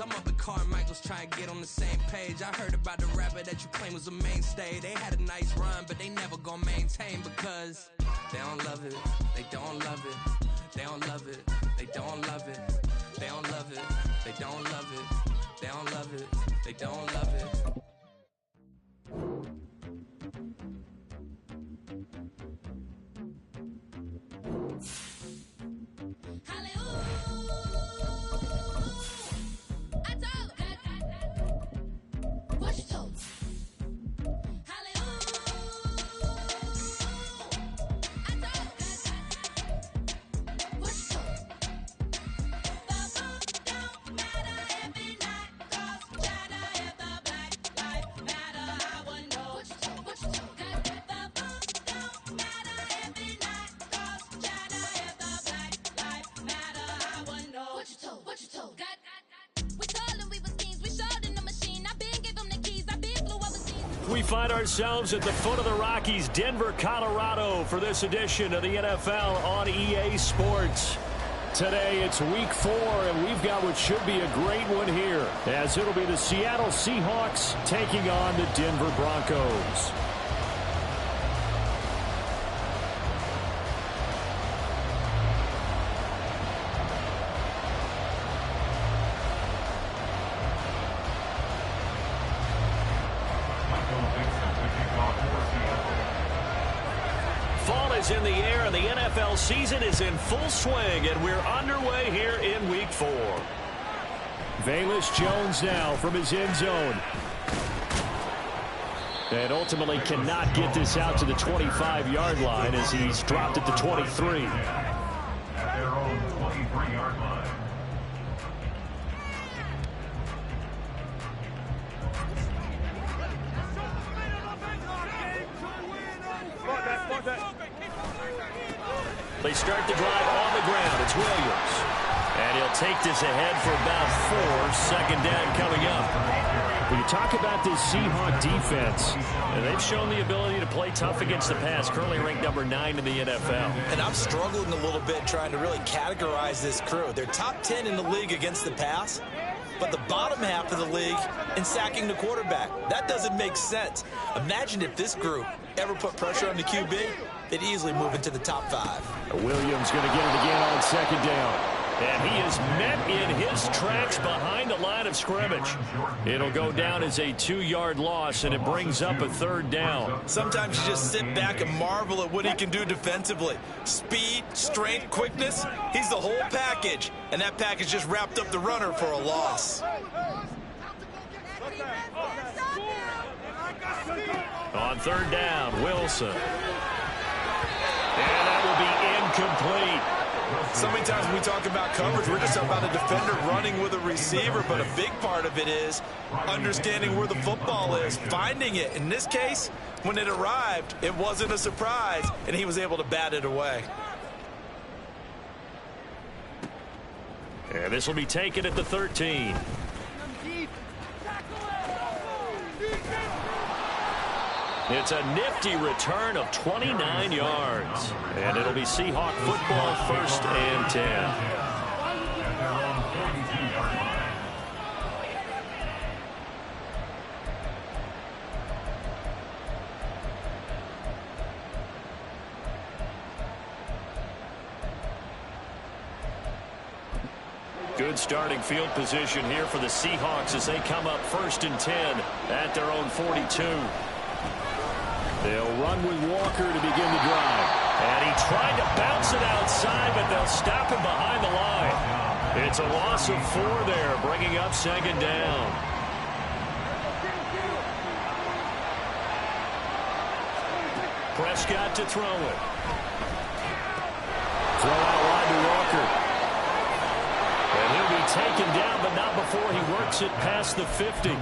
I'm up at Carmichael's trying to get on the same page. I heard about the rapper that you claim was a mainstay. They had a nice run, but they never gonna maintain because they don't love it, they don't love it, they don't love it, they don't love it, they don't love it, they don't love it, they don't love it, they don't love it. We find ourselves at the foot of the Rockies, Denver, Colorado, for this edition of the NFL on EA Sports. Today, it's Week 4, and we've got what should be a great one here, as it'll be the Seattle Seahawks taking on the Denver Broncos. Fall is in the air, and the NFL season is in full swing, and we're underway here in Week 4. Velus Jones now from his end zone. And ultimately cannot get this out to the 25-yard line as he's dropped at the 23. At their own 23-yard line. They start the drive on the ground. It's Williams. And he'll take this ahead for about 4. Second down coming up. When you talk about this Seahawk defense, and they've shown the ability to play tough against the pass, currently ranked number 9 in the NFL. And I'm struggling a little bit trying to really categorize this crew. They're top 10 in the league against the pass, but the bottom half of the league in sacking the quarterback. That doesn't make sense. Imagine if this group ever put pressure on the QB, they'd easily move into the top 5. Williams going to get it again on second down. And he is met in his tracks behind the line of scrimmage. It'll go down as a 2-yard loss, and it brings up a 3rd down. Sometimes you just sit back and marvel at what he can do defensively. Speed, strength, quickness, he's the whole package. And that package just wrapped up the runner for a loss. On 3rd down, Wilson. And that will be incomplete. So many times when we talk about coverage, we're just talking about a defender running with a receiver, but a big part of it is understanding where the football is, finding it. In this case, when it arrived, it wasn't a surprise, and he was able to bat it away. And this will be taken at the 13. It's a nifty return of 29 yards. And it'll be Seahawk football, 1st and 10. Good starting field position here for the Seahawks as they come up 1st and 10 at their own 42. They'll run with Walker to begin the drive. And he tried to bounce it outside, but they'll stop him behind the line. It's a loss of 4 there, bringing up 2nd down. Prescott to throw it. Throw out wide to Walker. And he'll be taken down, but not before he works it past the 50.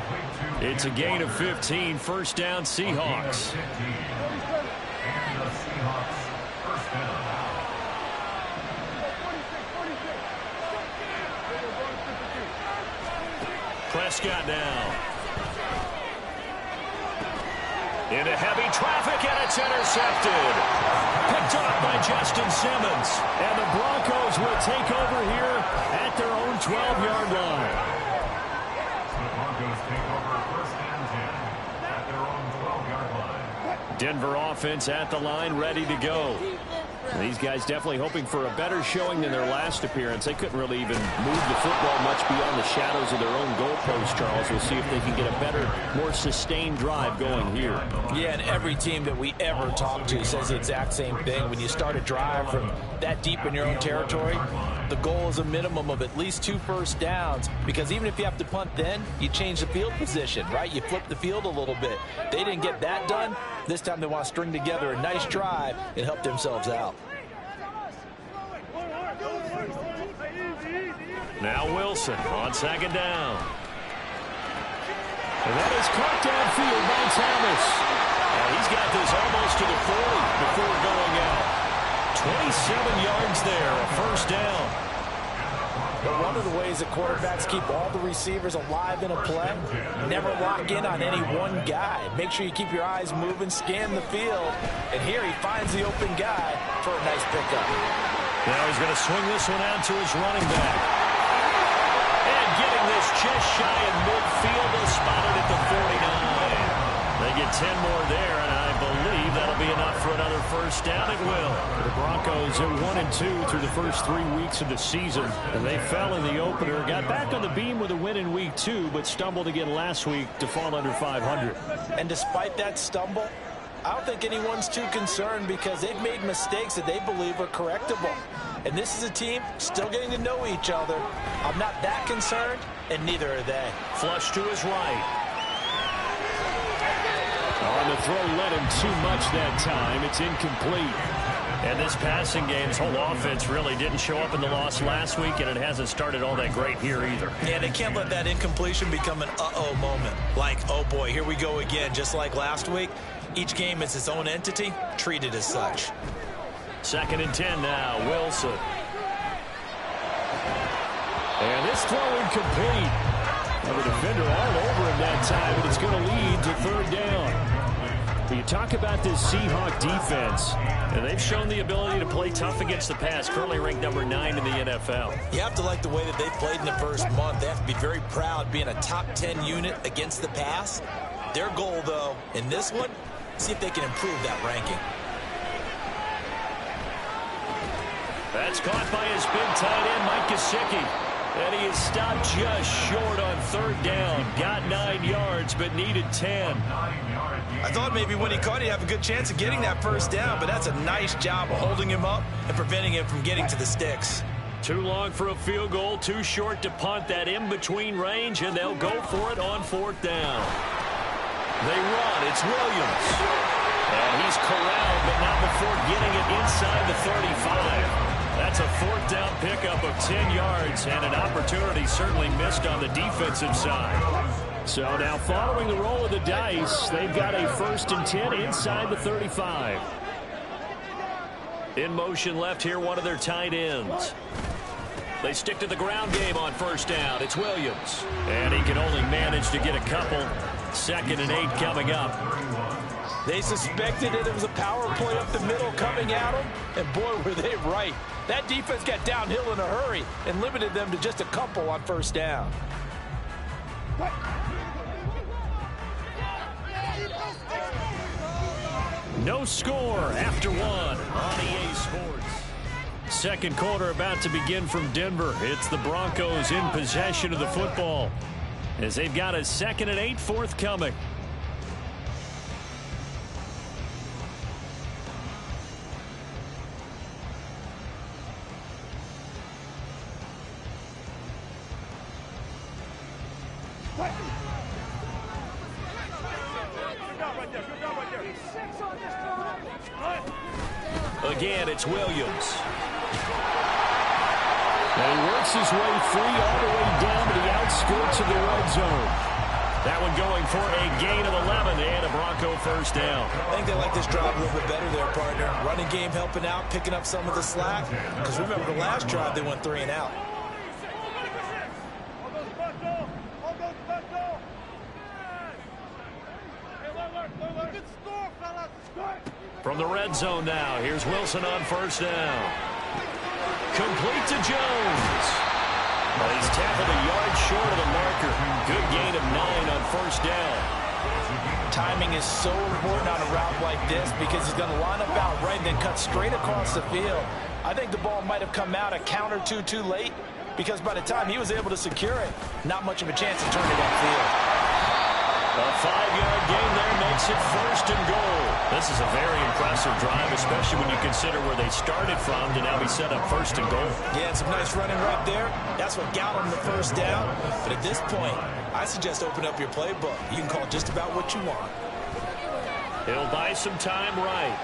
It's a gain of 15, 1st down Seahawks. Prescott now. Into heavy traffic, and it's intercepted. Picked up by Justin Simmons. And the Broncos will take over here at their own 12-yard line. Denver offense at the line, ready to go. These guys definitely hoping for a better showing than their last appearance. They couldn't really even move the football much beyond the shadows of their own goalpost, Charles. We'll see if they can get a better, more sustained drive going here. Yeah, and every team that we ever talk to says the exact same thing. When you start a drive from that deep in your own territory, the goal is a minimum of at least 2 first downs, because even if you have to punt then, you change the field position, right? You flip the field a little bit. They didn't get that done. This time they want to string together a nice drive and help themselves out. Now Wilson on second down. And that is caught downfield by Thomas. And he's got this almost to the 40 before going out. 27 yards there, a first down. But one of the ways that quarterbacks keep all the receivers alive in a play, never lock in on any one guy. Make sure you keep your eyes moving, scan the field. And here he finds the open guy for a nice pickup. Now he's going to swing this one out to his running back. And getting this just shy of midfield, they'll spot it at the 49. They get 10 more there, and I believe that'll be enough for another first down. It will. The Broncos are 1-2 through the first 3 weeks of the season, and they fell in the opener. Got back on the beam with a win in week 2, but stumbled again last week to fall under 500. And despite that stumble, I don't think anyone's too concerned, because they've made mistakes that they believe are correctable. And this is a team still getting to know each other. I'm not that concerned, and neither are they. Flush to his right. On the throw led him too much that time. It's incomplete. And this passing game's whole offense really didn't show up in the loss last week, and it hasn't started all that great here either. Yeah, they can't let that incompletion become an uh-oh moment. Like, oh boy, here we go again. Just like last week, each game is its own entity, treated as such. 2nd and 10 now, Wilson. And this throw incomplete. Well, the defender all over him that time, and it's going to lead to 3rd down. But you talk about this Seahawk defense, and they've shown the ability to play tough against the pass, currently ranked number 9 in the NFL. You have to like the way that they've played in the first month. They have to be very proud being a top 10 unit against the pass. Their goal, though, in this one, see if they can improve that ranking. That's caught by his big tight end, Mike Gesicki. And he is stopped just short on 3rd down. Got 9 yards, but needed 10. I thought maybe when he caught, he'd have a good chance of getting that first down, but that's a nice job of holding him up and preventing him from getting to the sticks. Too long for a field goal, too short to punt. That in-between range, and they'll go for it on 4th down. They run. It's Williams. And he's corralled, but not before getting it inside the 35. That's a 4th down pickup of 10 yards, and an opportunity certainly missed on the defensive side. So now following the roll of the dice, they've got a 1st and 10 inside the 35. In motion left here, one of their tight ends. They stick to the ground game on 1st down. It's Williams. And he can only manage to get a couple. 2nd and 8 coming up. They suspected that it was a power play up the middle coming at them, and boy, were they right. That defense got downhill in a hurry and limited them to just a couple on 1st down. No score after 1 on EA Sports. 2nd quarter about to begin from Denver. It's the Broncos in possession of the football, as they've got a 2nd and 8 forthcoming. Again, it's Williams. And he works his way free all the way down to the outskirts of the red zone. That one going for a gain of 11 and a Bronco 1st down. I think they like this drive a little bit better there, partner. Running game helping out, picking up some of the slack. Because remember, the last drive they went 3 and out. From the red zone now, here's Wilson on 1st down. Complete to Jones. Well, he's tackled a yard short of the marker. Good gain of 9 on 1st down. Timing is so important on a route like this because he's going to line up out right and then cut straight across the field. I think the ball might have come out a count or two too late because by the time he was able to secure it, not much of a chance to turn it upfield. A 5-yard gain there makes it 1st and goal. This is a very impressive drive, especially when you consider where they started from to now be set up 1st and goal. Yeah, some nice running right there. That's what got him the 1st down. But at this point, I suggest open up your playbook. You can call just about what you want. He'll buy some time right.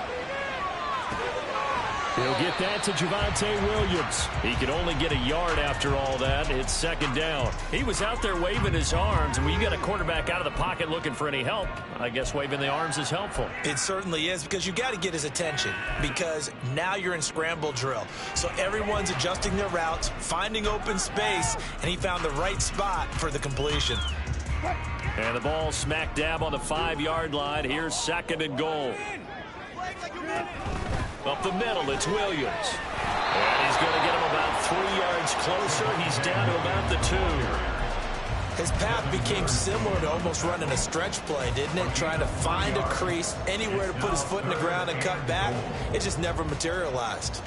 He'll get that to Javonte Williams. He can only get a yard after all that. It's 2nd down. He was out there waving his arms, and when you got a quarterback out of the pocket looking for any help, I guess waving the arms is helpful. It certainly is because you got to get his attention because now you're in scramble drill. So everyone's adjusting their routes, finding open space, and he found the right spot for the completion. And the ball smack dab on the 5-yard line. Here's 2nd and goal. Up the middle, it's Williams. And he's going to get him about 3 yards closer. He's down to about the 2. His path became similar to almost running a stretch play, didn't it? Trying to find a crease, anywhere to put his foot in the ground and cut back. It just never materialized.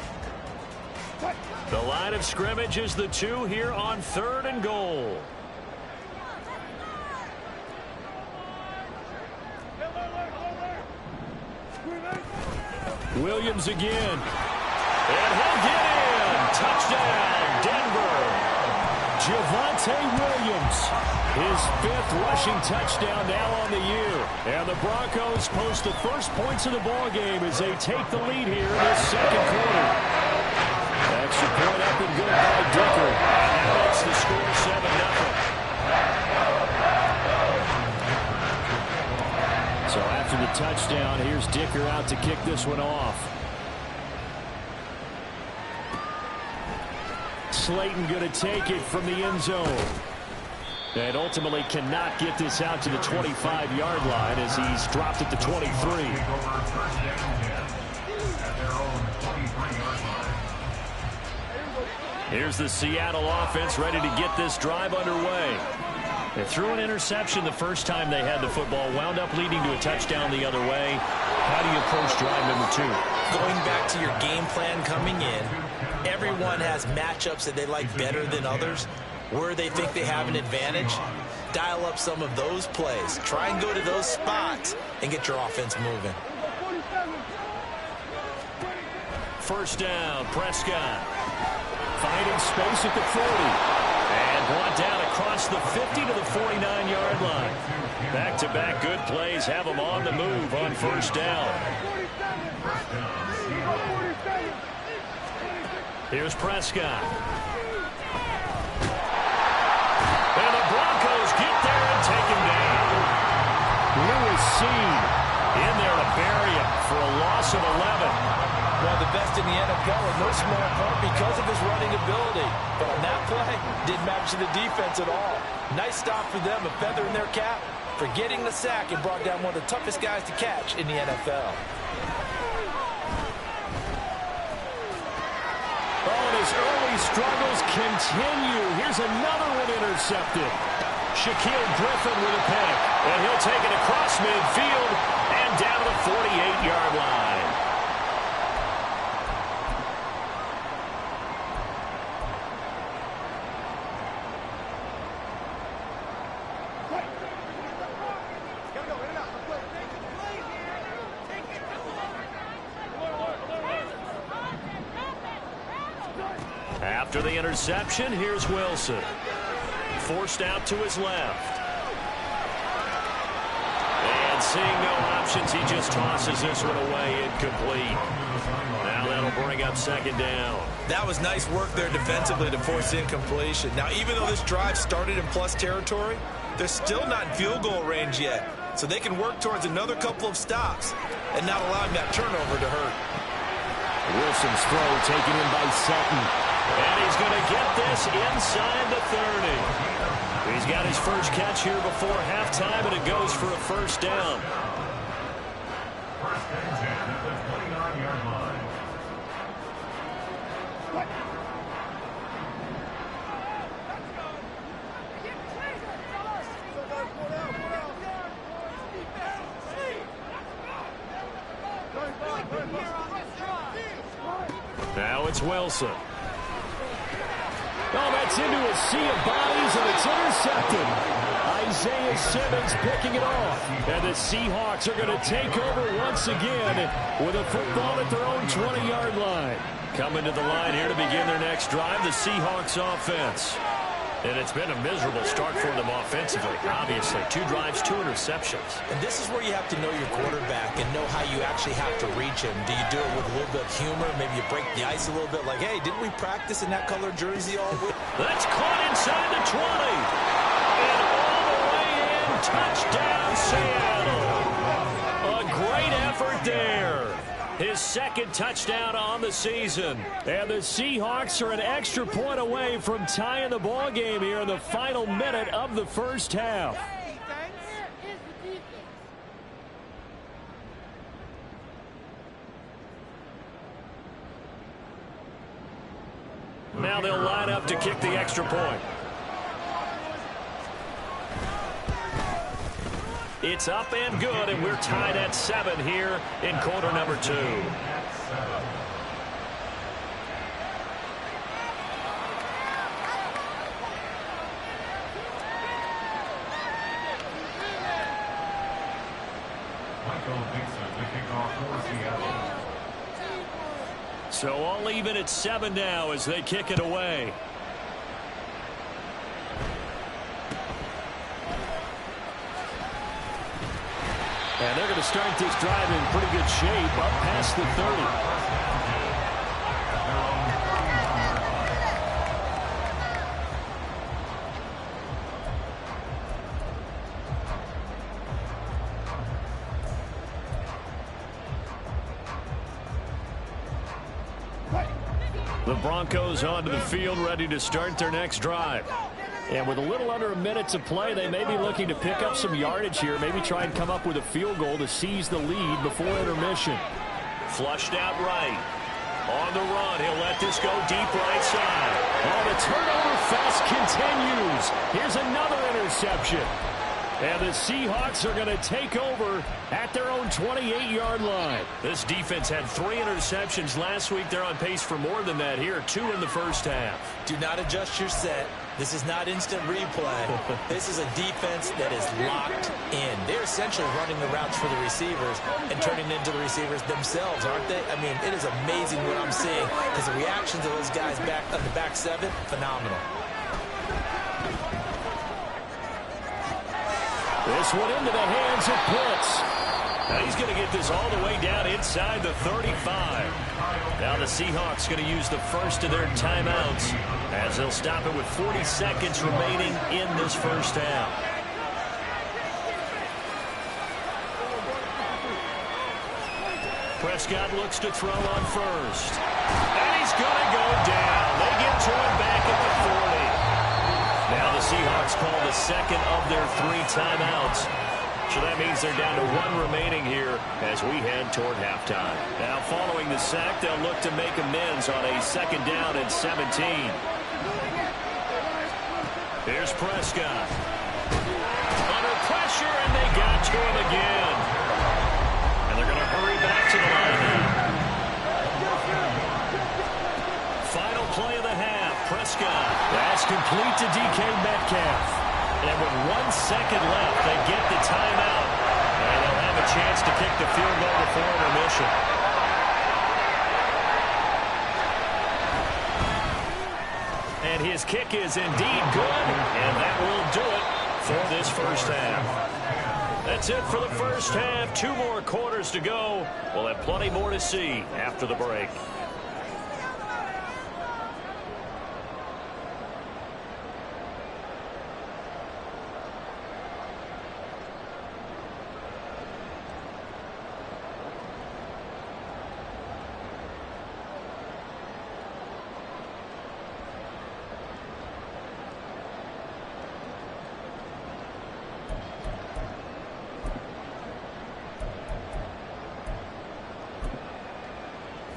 The line of scrimmage is the 2 here on 3rd and goal. Williams again. And he'll get in. Touchdown, Denver. Javonte Williams. His 5th rushing touchdown now on the year. And the Broncos post the first points of the ball game as they take the lead here in this 2nd quarter. Extra point up and good by Dicker. And that makes the score 7-0. So after the touchdown, here's Dicker out to kick this one off. Slayton going to take it from the end zone. And ultimately cannot get this out to the 25-yard line as he's dropped at the 23. Here's the Seattle offense ready to get this drive underway. They threw an interception the first time they had the football, wound up leading to a touchdown the other way. How do you approach drive number 2? Going back to your game plan coming in, everyone has matchups that they like better than others, where they think they have an advantage. Dial up some of those plays. Try and go to those spots and get your offense moving. 1st down, Prescott. Finding space at the 40. And brought down across the 50 to the 49-yard line. Back-to-back good plays have them on the move on 1st down. Here's Prescott. And the Broncos get there and take him down. Lewis Seen in there to bury him for a loss of 11. One of the best in the NFL in no small part because of his running ability. But on that play, didn't match the defense at all. Nice stop for them, a feather in their cap for getting the sack and brought down one of the toughest guys to catch in the NFL. Oh, and his early struggles continue. Here's another one intercepted. Shaquille Griffin with a pick. And he'll take it across midfield and down to the 48-yard line. After the interception, here's Wilson. Forced out to his left. And seeing no options, he just tosses this one away incomplete. Now that'll bring up 2nd down. That was nice work there defensively to force incompletion. Now, even though this drive started in plus territory, they're still not in field goal range yet. So they can work towards another couple of stops and not allowing that turnover to hurt. Wilson's throw taken in by Sutton. And he's going to get this inside the 30. He's got his first catch here before halftime, and it goes for a 1st down. 1st and 10 at the 29-yard line. Now it's Wilson. Oh, that's into a sea of bodies, and it's intercepted. Isaiah Simmons picking it off. And the Seahawks are going to take over once again with a football at their own 20-yard line. Coming to the line here to begin their next drive, the Seahawks offense. And it's been a miserable start for them offensively, obviously. 2 drives, 2 interceptions. And this is where you have to know your quarterback and know how you actually have to reach him. Do you do it with a little bit of humor? Maybe you break the ice a little bit like, hey, didn't we practice in that color jersey all week? That's caught inside the 20. And all the way in, touchdown Seattle. A great effort there. His second touchdown on the season. And the Seahawks are an extra point away from tying the ball game here in the final minute of the first half. Now they'll line up to kick the extra point. It's up and good, and we're tied at 7 here in quarter number 2. So all even at 7 now as they kick it away. And they're going to start this drive in pretty good shape up past the 30. The Broncos onto the field ready to start their next drive. And with a little under a minute to play, they may be looking to pick up some yardage here, maybe try and come up with a field goal to seize the lead before intermission. Flushed out right. On the run, he'll let this go deep right side. Oh, the turnover fest continues. Here's another interception. And the Seahawks are going to take over at their own 28-yard line. This defense had 3 interceptions last week. They're on pace for more than that here, 2 in the first half. Do not adjust your set. This is not instant replay. This is a defense that is locked in. They're essentially running the routes for the receivers and turning into the receivers themselves, aren't they? I mean, it is amazing what I'm seeing because the reactions of those guys back on the back 7, phenomenal. This one into the hands of Pitts. Now he's going to get this all the way down inside the 35. Now the Seahawks going to use the first of their timeouts as they'll stop it with 40 seconds remaining in this first half. Prescott looks to throw on first. And he's going to go down. They get to him back at the 40. Now the Seahawks call the second of their 3 timeouts. So that means they're down to 1 remaining here as we head toward halftime. Now following the sack, they'll look to make amends on a 2nd down and 17. Here's Prescott. Under pressure, and they got to him again. And they're going to hurry back to the line now. Final play of the half. Prescott. That's complete to DK Metcalf. And with 1 second left, they get the timeout. And they'll have a chance to kick the field goal before intermission. And his kick is indeed good. And that will do it for this first half. That's it for the first half. 2 more quarters to go. We'll have plenty more to see after the break.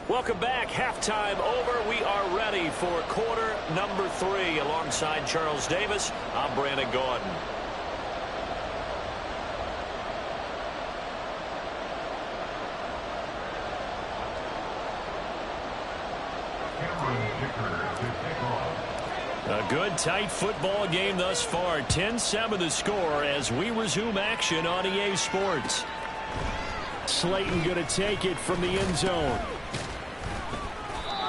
Welcome back. Halftime over. We are ready for quarter number 3. Alongside Charles Davis, I'm Brandon Gordon. A good, tight football game thus far. 10-7 the score as we resume action on EA Sports. Slayton going to take it from the end zone.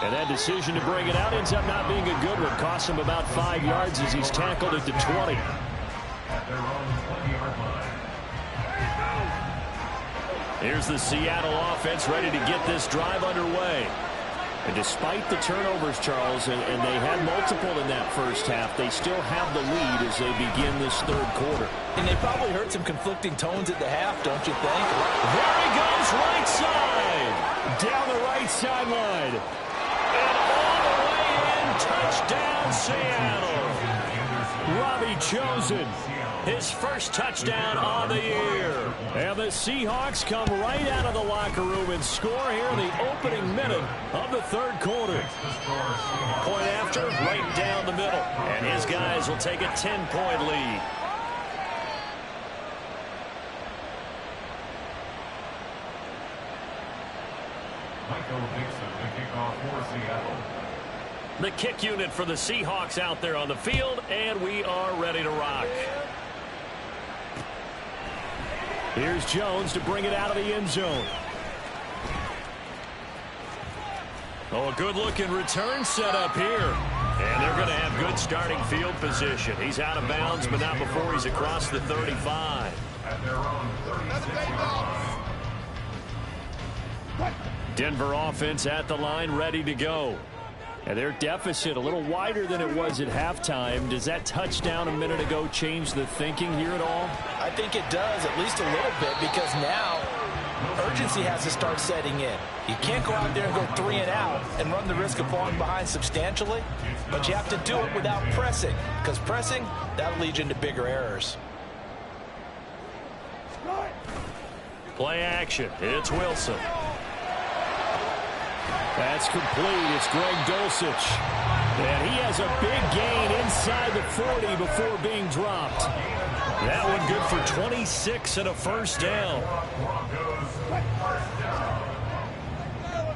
And that decision to bring it out ends up not being a good one. Costs him about 5 yards as he's tackled at the 20. At their own 20-yard line. Here's the Seattle offense ready to get this drive underway. And despite the turnovers, Charles, and they had multiple in that first half, they still have the lead as they begin this third quarter. And they probably heard some conflicting tones at the half, don't you think? There he goes, right side. Down the right sideline. And all the way in, touchdown Seattle. Robbie Chosen, his first touchdown on the year. And the Seahawks come right out of the locker room and score here in the opening minute of the third quarter. Point after, right down the middle. And his guys will take a 10-point lead. Michael Dixon, the kickoff for Seattle. The kick unit for the Seahawks out there on the field, and we are ready to rock. Here's Jones to bring it out of the end zone. Oh, a good-looking return set up here. And they're going to have good starting field position. He's out of bounds, but not before he's across the 35. At their own 36-yard line. Denver offense at the line, ready to go. And their deficit a little wider than it was at halftime. Does that touchdown a minute ago change the thinking here at all? I think it does, at least a little bit, because now urgency has to start setting in. You can't go out there and go 3 and out and run the risk of falling behind substantially, but you have to do it without pressing, because pressing, that'll lead you into bigger errors. Play action. It's Wilson. That's complete. It's Greg Dulcich. And he has a big gain inside the 40 before being dropped. That one good for 26 and a first down.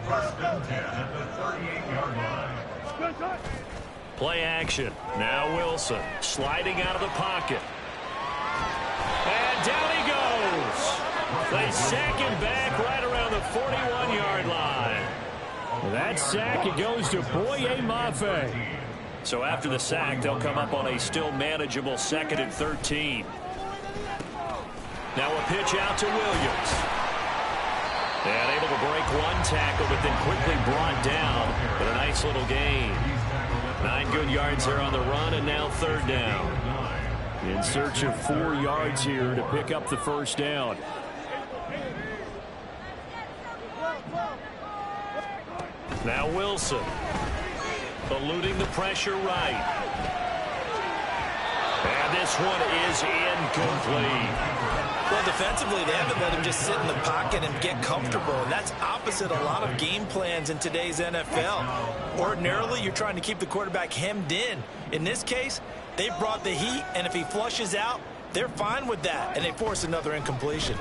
First and 10 at the 38-yard line. Play action. Now Wilson sliding out of the pocket. And down he goes. They sack him back right around the 41-yard line. That sack, it goes to Boye Mafe. So after the sack, they'll come up on a still manageable 2nd and 13. Now a pitch out to Williams. And able to break one tackle, but then quickly brought down with a nice little gain. 9 good yards there on the run, and now 3rd down. In search of 4 yards here to pick up the first down. Now Wilson, eluding the pressure right. And this one is incomplete. Well, defensively, they haven't let him just sit in the pocket and get comfortable, and that's opposite a lot of game plans in today's NFL. Ordinarily, you're trying to keep the quarterback hemmed in. In this case, they brought the heat, and if he flushes out, they're fine with that, and they force another incompletion.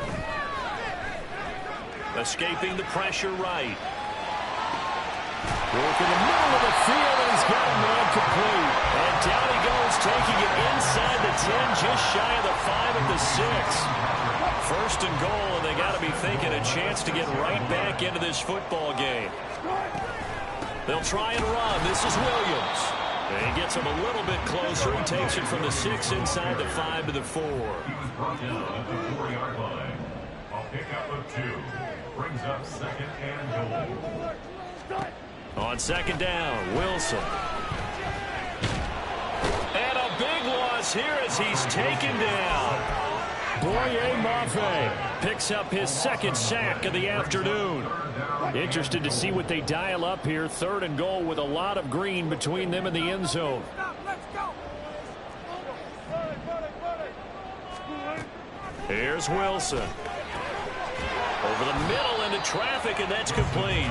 Escaping the pressure right. Work in the middle of the field, and he's got a man complete. And down he goes, taking it inside the 10, just shy of the 5 at the 6. First and goal, and they got to be thinking a chance to get right back into this football game. They'll try and run. This is Williams. And he gets him a little bit closer. He takes it from the 6 inside the 5 to the 4. He was brought down at the 4-yard line. A pickup of 2 brings up 2nd and goal. On 2nd down, Wilson. And a big loss here as he's taken down. Boye Mafe picks up his 2nd sack of the afternoon. Interested to see what they dial up here. 3rd and goal with a lot of green between them and the end zone. Here's Wilson. Over the middle into traffic, and that's complete.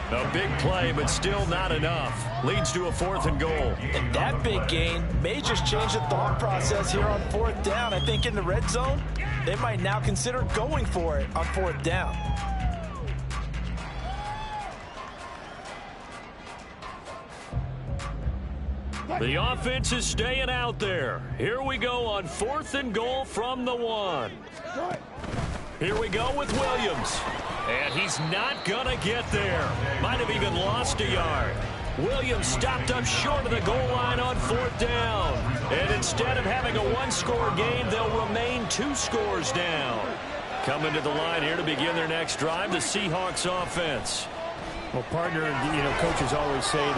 A big play, but still not enough. Leads to a 4th and goal. And that big gain may just change the thought process here on 4th down. I think in the red zone, they might now consider going for it on 4th down. The offense is staying out there. Here we go on 4th and goal from the 1. Here we go with Williams. And he's not going to get there. Might have even lost a yard. Williams stopped up short of the goal line on 4th down. And instead of having a one-score game, they'll remain 2 scores down. Coming to the line here to begin their next drive, the Seahawks offense. Well, partner, coaches always say that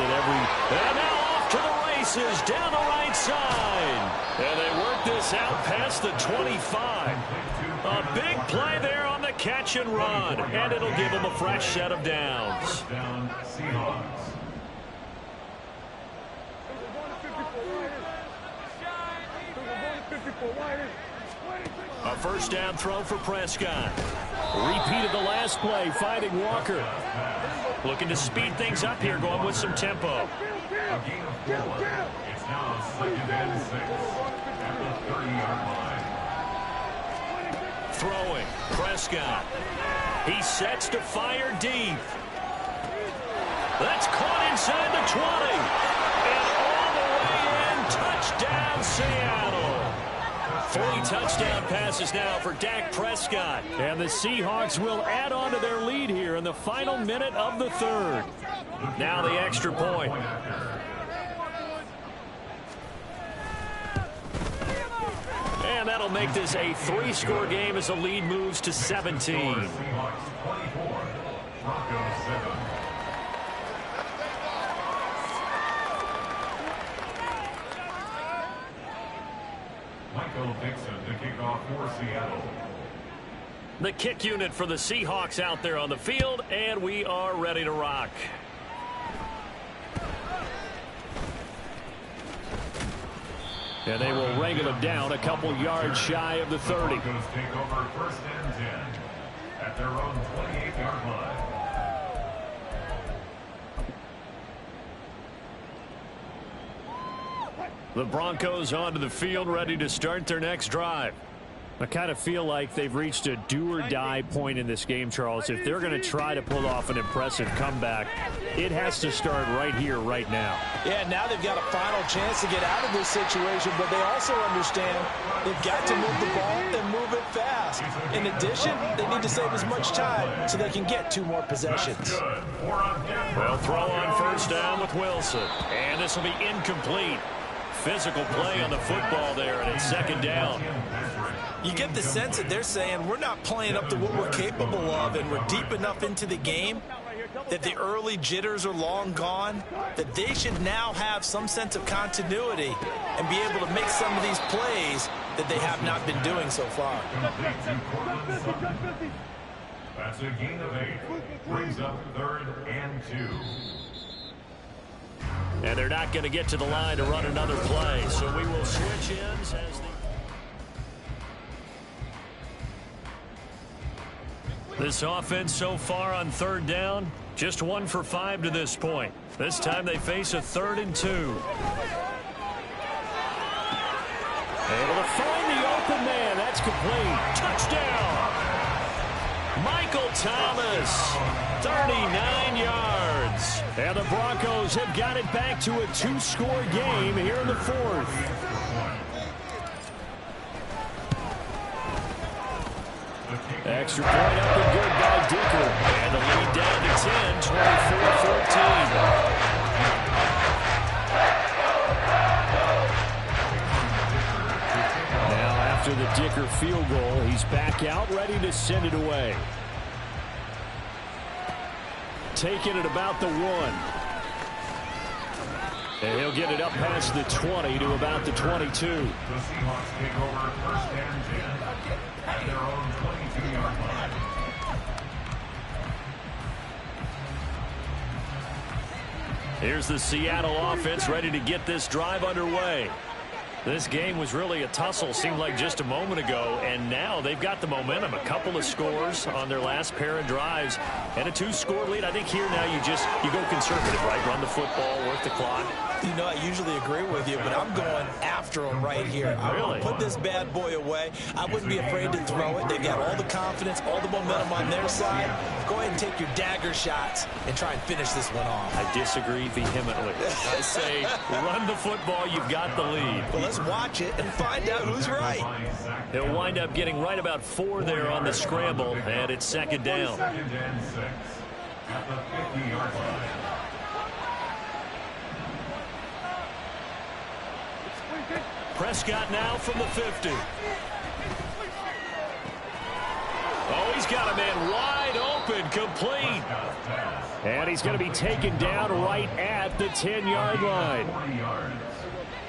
And now off to the races down the right side. And they work this out past the 25. A big play there on the catch and run. And it'll give them a fresh set of downs. Down, Seahawks. A first down throw for Prescott. Repeat of the last play, finding Walker. Looking to speed things up here, going with some tempo. A gain of 4. It's now 2nd and 6 at the 30-yard line. Throwing, Prescott. He sets to fire deep. That's caught inside the 20. And all the way in, touchdown Seattle. 3 touchdown passes now for Dak Prescott. And the Seahawks will add on to their lead here in the final minute of the 3rd. Now the extra point. And that'll make this a 3-score game as the lead moves to 17. Seahawks 24, Broncos 7. Michael Dixon to kick off for Seattle. The kick unit for the Seahawks out there on the field, and we are ready to rock. And they will wrangle him down a couple yards shy of the 30. The Broncos take over 1st and 10 at their own 28-yard line. The Broncos onto the field, ready to start their next drive. I kind of feel like they've reached a do-or-die point in this game, Charles. If they're going to try to pull off an impressive comeback, it has to start right here, right now. Yeah, now they've got a final chance to get out of this situation, but they also understand they've got to move the ball and move it fast. In addition, they need to save as much time so they can get 2 more possessions. Well, throw on first down with Wilson. And this will be incomplete. Physical play on the football there, and it's 2nd down. You get the sense that they're saying we're not playing up to what we're capable of, and we're deep enough into the game that the early jitters are long gone, that they should now have some sense of continuity and be able to make some of these plays that they have not been doing so far. That's a gain of 8. Brings up 3rd and 2. And they're not going to get to the line to run another play, so we will switch ends as this offense so far on 3rd down, just 1 for 5 to this point. This time they face a 3rd and 2. Able to find the open man. That's complete. Touchdown! Michael Thomas, 39 yards. And the Broncos have got it back to a 2-score game here in the 4th. Extra point up and good by Dicker. And the lead down to 10, 24-14. Now after the Dicker field goal, he's back out, ready to send it away. Taking it about the 1. And he'll get it up past the 20 to about the 22. The Seahawks take over 1st and 10 at their own 22-yard line. Here's the Seattle offense ready to get this drive underway. This game was really a tussle, seemed like just a moment ago, and now they've got the momentum. A couple of scores on their last pair of drives and a 2-score lead. I think here now you go conservative, right? Run the football, work the clock. You know, I usually agree with you, but I'm going after him right here. I want to put this bad boy away. I wouldn't be afraid to throw it. They've got all the confidence, all the momentum on their side. Go ahead and take your dagger shots and try and finish this one off. I disagree vehemently. I say run the football. You've got the lead. Well, let's watch it and find out who's right. He'll wind up getting right about 4 there on the scramble, and it's second down. 2nd and 6 at the 50-yard line. Prescott now from the 50. Oh, he's got a man wide open, complete. And he's going to be taken down right at the 10-yard line.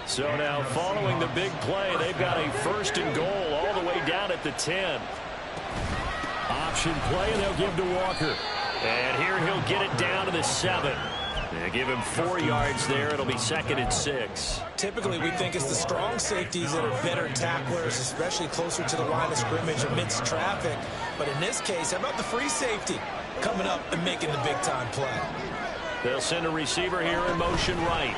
So now following the big play, they've got a 1st and goal all the way down at the 10. Option play, and they'll give to Walker. And here he'll get it down to the 7. They give him 4 yards there. It'll be 2nd and 6. Typically, we think it's the strong safeties that are better tacklers, especially closer to the line of scrimmage amidst traffic. But in this case, how about the free safety coming up and making the big-time play? They'll send a receiver here in motion right.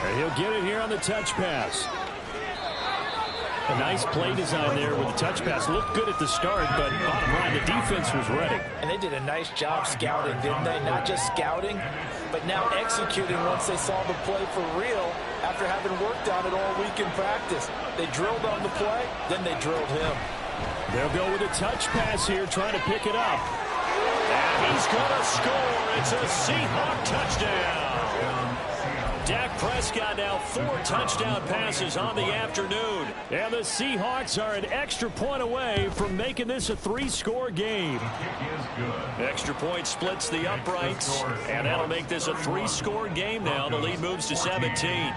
And he'll get it here on the touch pass. A nice play design there with the touch pass. Looked good at the start, but bottom line, the defense was ready. And they did a nice job scouting, didn't they? Not just scouting, but now executing once they saw the play for real after having worked on it all week in practice. They drilled on the play, then they drilled him. They'll go with a touch pass here, trying to pick it up. And he's going to score. It's a Seahawk touchdown. Dak Prescott now 4 touchdown passes on the afternoon. And the Seahawks are an extra point away from making this a 3-score game. Extra point splits the uprights, and that'll make this a 3-score game now. The lead moves to 17.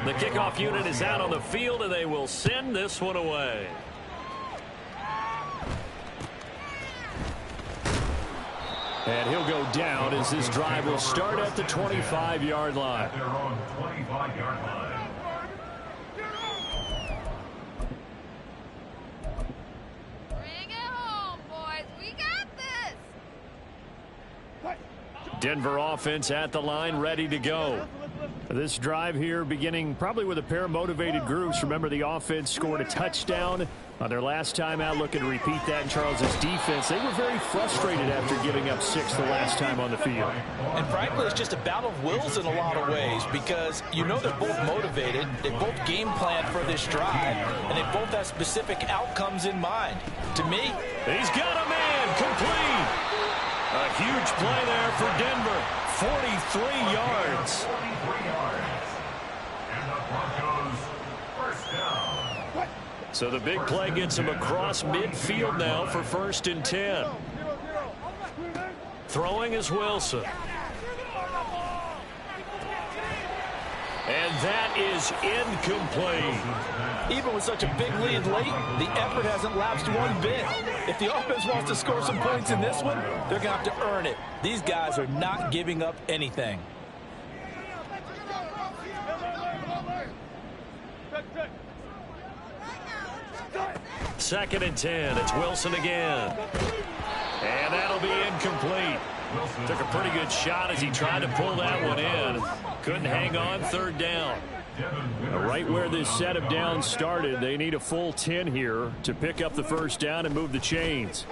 The kickoff unit is out on the field, and they will send this one away. And he'll go down as this drive will start at the 25-yard line. At their own 25-yard line. Bring it home, boys. We got this. Denver offense at the line, ready to go. This drive here beginning probably with a pair of motivated groups. Remember, the offense scored a touchdown on their last time out. Looking to repeat that in Charles's defense. They were very frustrated after giving up 6 the last time on the field. And frankly, it's just a battle of wills in a lot of ways because you know they're both motivated. They both game plan for this drive, and they both have specific outcomes in mind. To me, he's got a man complete. A huge play there for Denver. 43 yards. 43 yards. And the Broncos first down. So the big play gets him across midfield now for 1st and 10. Throwing is Wilson. And that is incomplete. even with such a big lead late, the effort hasn't lapsed one bit. If the offense wants to score some points in this one, they're going to have to earn it. These guys are not giving up anything. Second and 10. It's Wilson again. And that'll be incomplete. Took a pretty good shot as he tried to pull that one in. Couldn't hang on. Third down. Right where this set of downs started, they need a full 10 here to pick up the first down and move the chains.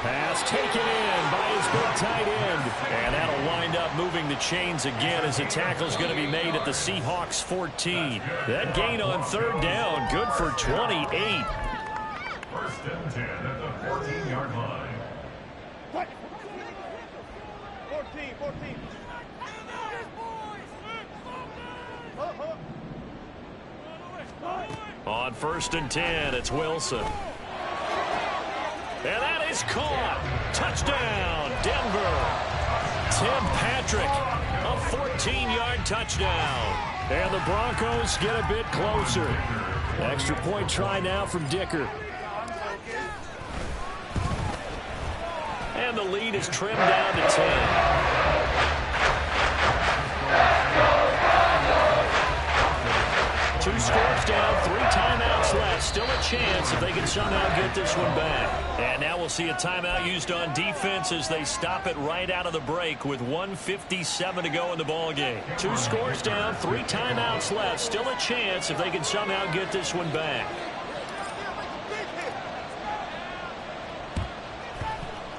Pass taken in by his big tight end. And that'll wind up moving the chains again as the tackle's going to be made at the Seahawks 14. That gain on third down, good for 28. First and 10 at the 14-yard line. 14. On first and 10, it's Wilson. And that is caught. Touchdown, Denver. Tim Patrick, a 14-yard touchdown. And the Broncos get a bit closer. Extra point try now from Dicker. And the lead is trimmed down to 10. 2 scores down, 3 timeouts left. Still a chance if they can somehow get this one back. And now we'll see a timeout used on defense as they stop it right out of the break with 1:57 to go in the ballgame. 2 scores down, 3 timeouts left. Still a chance if they can somehow get this one back.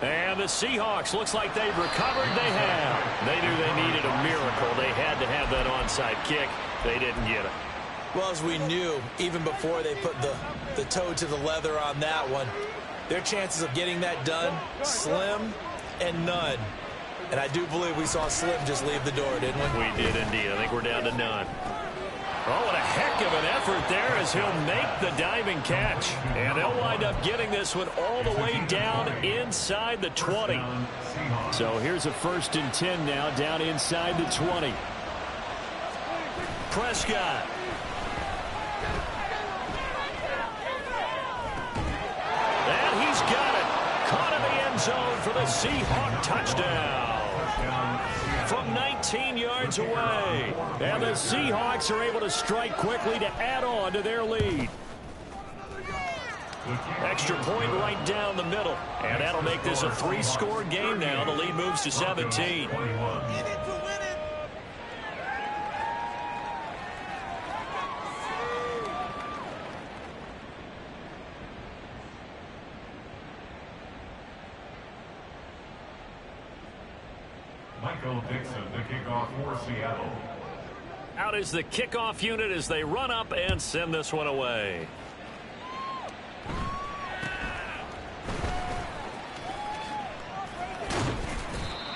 And the Seahawks, looks like they've recovered. They have. They knew they needed a miracle. They had to have that onside kick. They didn't get it. Well, as we knew, even before they put the toe to the leather on that one, their chances of getting that done, slim and none. And I do believe we saw Slim just leave the door, didn't we? We did indeed. I think we're down to none. Oh, what a heck of an effort there as he'll make the diving catch. And they'll wind up getting this one all the way down inside the 20. So here's a 1st and 10 now, down inside the 20. Prescott. And he's got it. Caught in the end zone for the Seahawk touchdown. From 19 yards away. And the Seahawks are able to strike quickly to add on to their lead. Extra point right down the middle. And that'll make this a 3-score game now. The lead moves to 17. Michael Dixon, the kickoff for Seattle. Out is the kickoff unit as they run up and send this one away.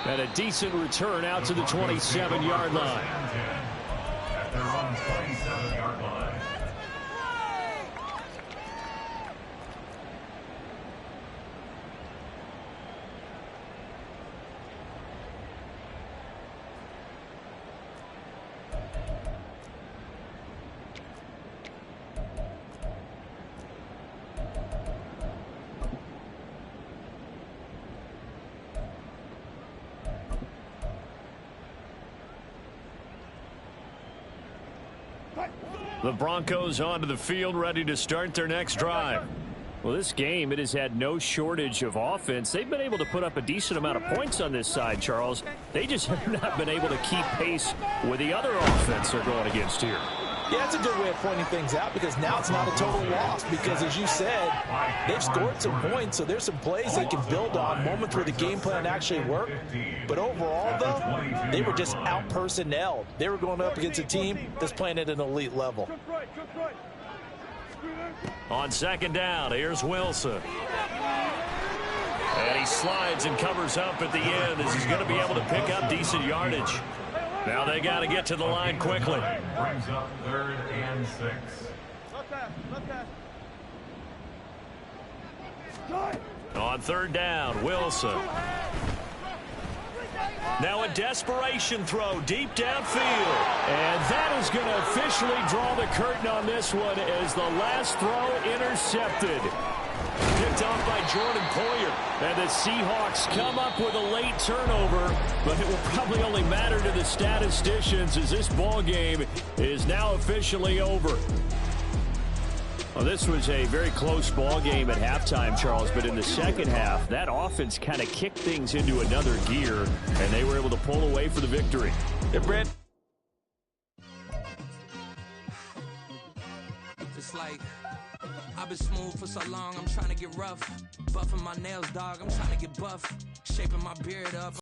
And a decent return out to the 27-yard line. At their own 27-yard line. The Broncos onto the field, ready to start their next drive. Well, this game, it has had no shortage of offense. They've been able to put up a decent amount of points on this side, Charles. They just have not been able to keep pace with the other offense they're going against here. Yeah, that's a good way of pointing things out because now it's not a total loss because, as you said, they've scored some points, so there's some plays they can build on, moments where the game plan actually worked. But overall, though, they were just out-personnelled. They were going up against a team that's playing at an elite level. On 2nd down, here's Wilson. And he slides and covers up at the end as he's going to be able to pick up decent yardage. Now they got to get to the line quickly. Brings up 3rd and 6. On 3rd down, Wilson. Now a desperation throw deep downfield. And that is going to officially draw the curtain on this one as the last throw intercepted. Picked off by Jordan Poyer. And the Seahawks come up with a late turnover, but it will probably only matter to the statisticians as this ball game is now officially over. Well, this was a very close ball game at halftime, Charles, but in the second half, that offense kind of kicked things into another gear, and they were able to pull away for the victory. Hey, Brent. It's like I've been smooth for so long, I'm trying to get rough. Buffing my nails, dog, I'm trying to get buff. Shaping my beard up.